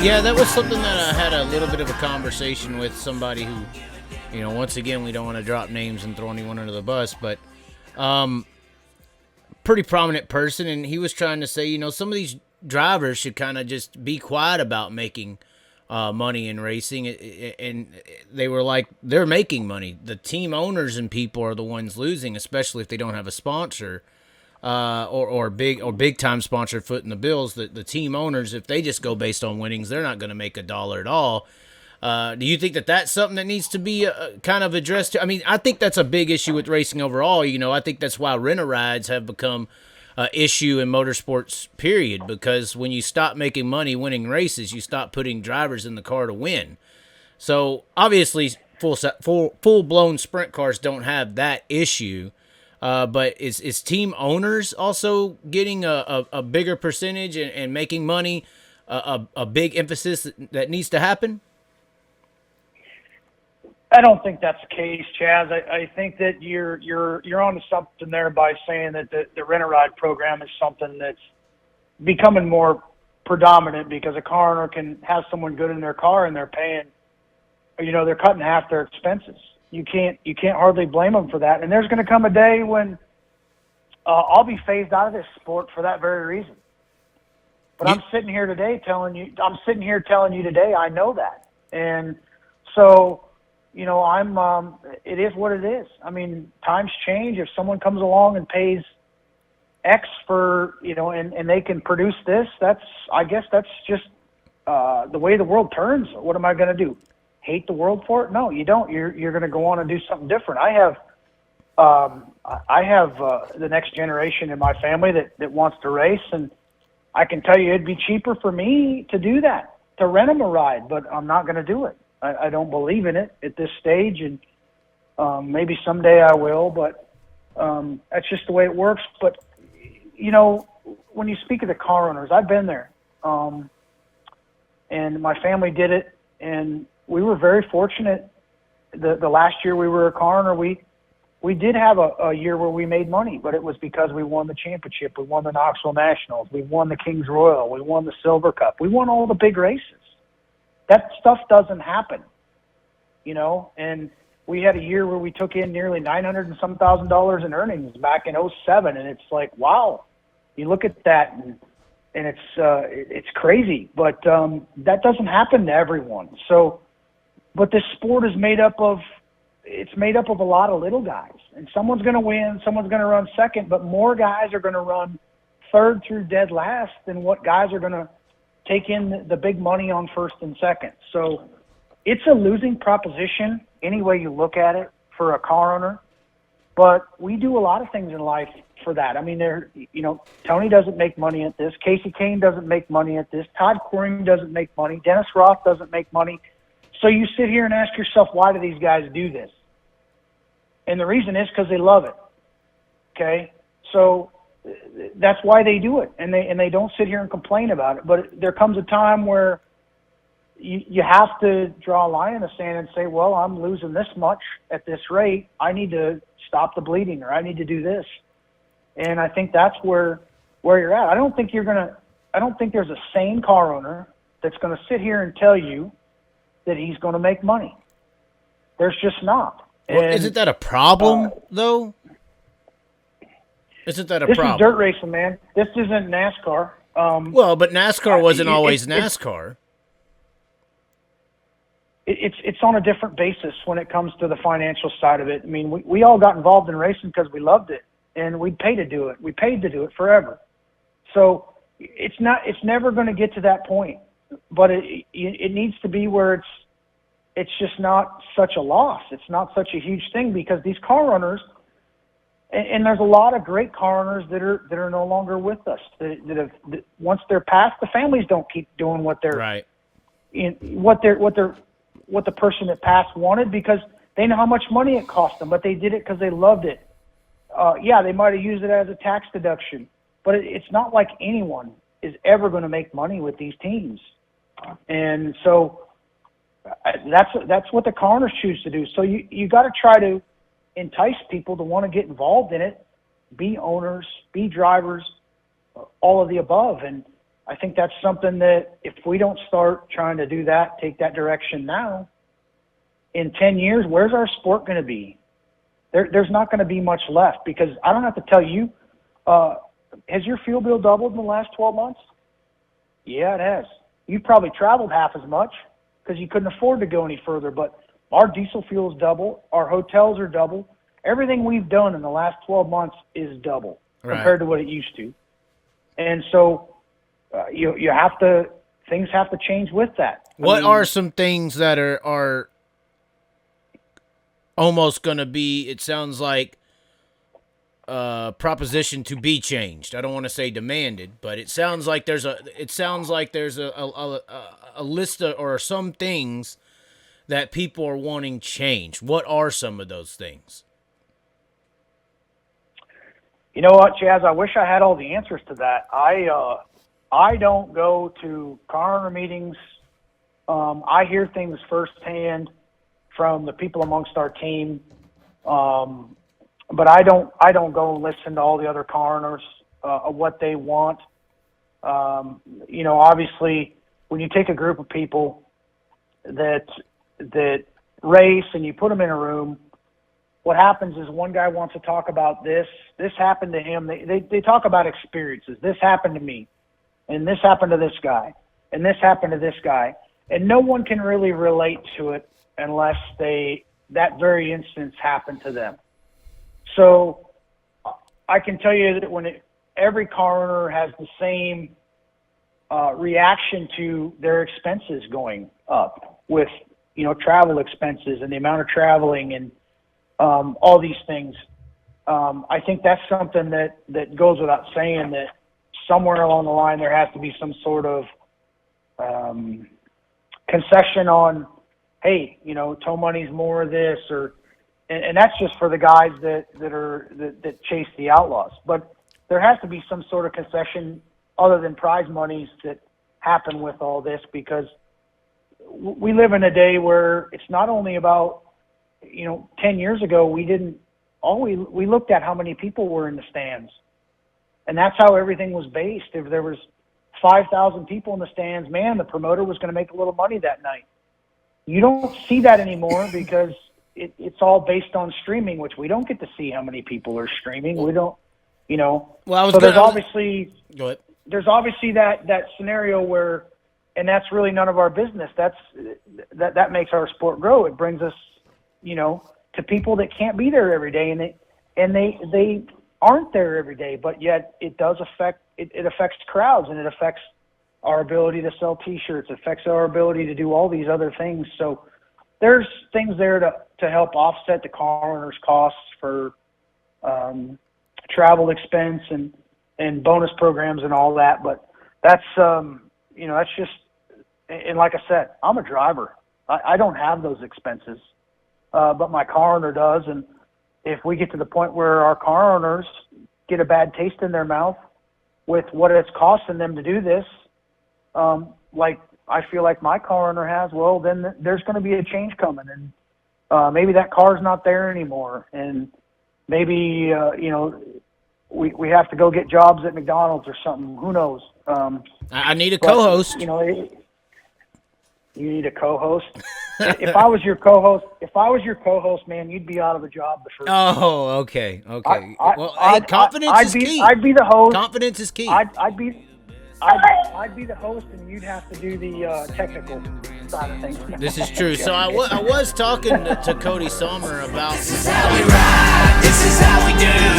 Yeah, that was something that I had a little bit of a conversation with somebody who, once again, we don't want to drop names and throw anyone under the bus, but pretty prominent person, and he was trying to say, some of these drivers should kind of just be quiet about making money in racing, and they were like, they're making money. The team owners and people are the ones losing, especially if they don't have a sponsor. Or big time sponsor footing the bills. The team owners, if they just go based on winnings, they're not going to make a dollar at all. Do you think that that's something that needs to be kind of addressed? I mean, I think that's a big issue with racing overall. I think that's why rent-a-rides have become an issue in motorsports, period, because when you stop making money winning races, you stop putting drivers in the car to win. So obviously full-blown sprint cars don't have that issue. But is team owners also getting a bigger percentage and making money a big emphasis that needs to happen? I don't think that's the case, Chaz. I think that you're onto something there by saying that the rent-a-ride program is something that's becoming more predominant because a car owner can have someone good in their car and they're paying, they're cutting half their expenses. You can't hardly blame them for that. And there's going to come a day when I'll be phased out of this sport for that very reason. But I'm sitting here telling you today, I know that. And so, it is what it is. I mean, times change. If someone comes along and pays X for, and they can produce this, I guess that's just the way the world turns. What am I going to do? Hate the world for it? No, you don't. You're going to go on and do something different. I have the next generation in my family that wants to race, and I can tell you it'd be cheaper for me to do that, to rent them a ride, but I'm not going to do it. I don't believe in it at this stage, and maybe someday I will, but that's just the way it works. But, when you speak of the car owners, I've been there, and my family did it, and we were very fortunate. The last year we were a car owner, we did have a year where we made money, but it was because we won the championship. We won the Knoxville Nationals. We won the Kings Royal. We won the Silver Cup. We won all the big races. That stuff doesn't happen, and we had a year where we took in nearly $900 and some thousand in earnings back in '07, and it's like, wow, you look at that and it's crazy, but that doesn't happen to everyone. So, but this sport is made up of a lot of little guys, and someone's going to win, someone's going to run second, but more guys are going to run third through dead last than what guys are going to take in the big money on first and second. So it's a losing proposition any way you look at it for a car owner, but we do a lot of things in life for that. I mean, Tony doesn't make money at this. Casey Kane doesn't make money at this. Todd Coring doesn't make money. Dennis Roth doesn't make money. So you sit here and ask yourself, why do these guys do this? And the reason is because they love it. Okay? So that's why they do it. And they don't sit here and complain about it. But there comes a time where you have to draw a line in the sand and say, well, I'm losing this much at this rate. I need to stop the bleeding, or I need to do this. And I think that's where you're at. I don't think there's a sane car owner that's going to sit here and tell you that he's going to make money. There's just not. Well, isn't that a problem, though? Isn't that a problem? This is dirt racing, man. This isn't NASCAR. Well, but NASCAR wasn't always NASCAR. It's on a different basis when it comes to the financial side of it. I mean, we all got involved in racing because we loved it, and we paid to do it. We paid to do it forever. So it's never going to get to that point, but it needs to be where it's just not such a loss. It's not such a huge thing, because these car owners, and there's a lot of great car owners that are no longer with us. That once they're passed, the families don't keep doing what they're right. What the person that passed wanted, because they know how much money it cost them, but they did it because they loved it. Yeah, they might have used it as a tax deduction, but it's not like anyone is ever going to make money with these teams. And so that's what the car owners choose to do. So you got to try to entice people to want to get involved in it, be owners, be drivers, all of the above. And I think that's something that if we don't start trying to do that, take that direction now, in 10 years, where's our sport going to be? There's not going to be much left, because I don't have to tell you, has your fuel bill doubled in the last 12 months? Yeah, it has. You've probably traveled half as much because you couldn't afford to go any further, but our diesel fuel is double. Our hotels are double. Everything we've done in the last 12 months is double compared to what it used to. And so you have to, things have to change with that. What are some things that are almost going to be, it sounds like, proposition to be changed? I don't want to say demanded, but it sounds like there's a list of, or some things that people are wanting changed. What are some of those things? You know what, Chaz? I wish I had all the answers to that. I don't go to coroner meetings. I hear things firsthand from the people amongst our team, but I don't go and listen to all the other coroners of what they want. Obviously, when you take a group of people that race and you put them in a room, what happens is one guy wants to talk about this happened to him. They talk about experiences. This happened to me, and this happened to this guy, and this happened to this guy. And no one can really relate to it unless that very instance happened to them. So I can tell you that every coroner has the same reaction to their expenses going up with, travel expenses and the amount of traveling and all these things. I think that's something that goes without saying, that somewhere along the line there has to be some sort of concession on, hey, tow money's more of this, and that's just for the guys that chase the outlaws. But there has to be some sort of concession other than prize monies that happen with all this, because we live in a day where it's not only about, 10 years ago, we looked at how many people were in the stands, and that's how everything was based. If there was 5,000 people in the stands, man, the promoter was going to make a little money that night. You don't see that anymore because it's all based on streaming, which we don't get to see how many people are streaming. We don't, Well, so there's obviously there's obviously that scenario where, and that's really none of our business. That makes our sport grow. It brings us, to people that can't be there every day, and they aren't there every day, but yet it does affect it affects crowds, and it affects our ability to sell T-shirts. It affects our ability to do all these other things. So there's things there to help offset the coroner's costs for travel expense and bonus programs and all that. But that's that's just, and like I said, I'm a driver. I don't have those expenses, but my coroner does. And if we get to the point where our coroners get a bad taste in their mouth with what it's costing them to do this, like I feel like my coroner has, well, then there's going to be a change coming, and maybe that car's not there anymore, and maybe we have to go get jobs at McDonald's or something. Who knows? I need a co-host. You need a co-host. If I was your co-host, man, you'd be out of a job the first. Oh, okay. Confidence is key. I'd be the host. Confidence is key. I'd be the host, and you'd have to do the technical side of things. This is true. So I was talking to Cody Sommer about. This is how we ride. This is how we do.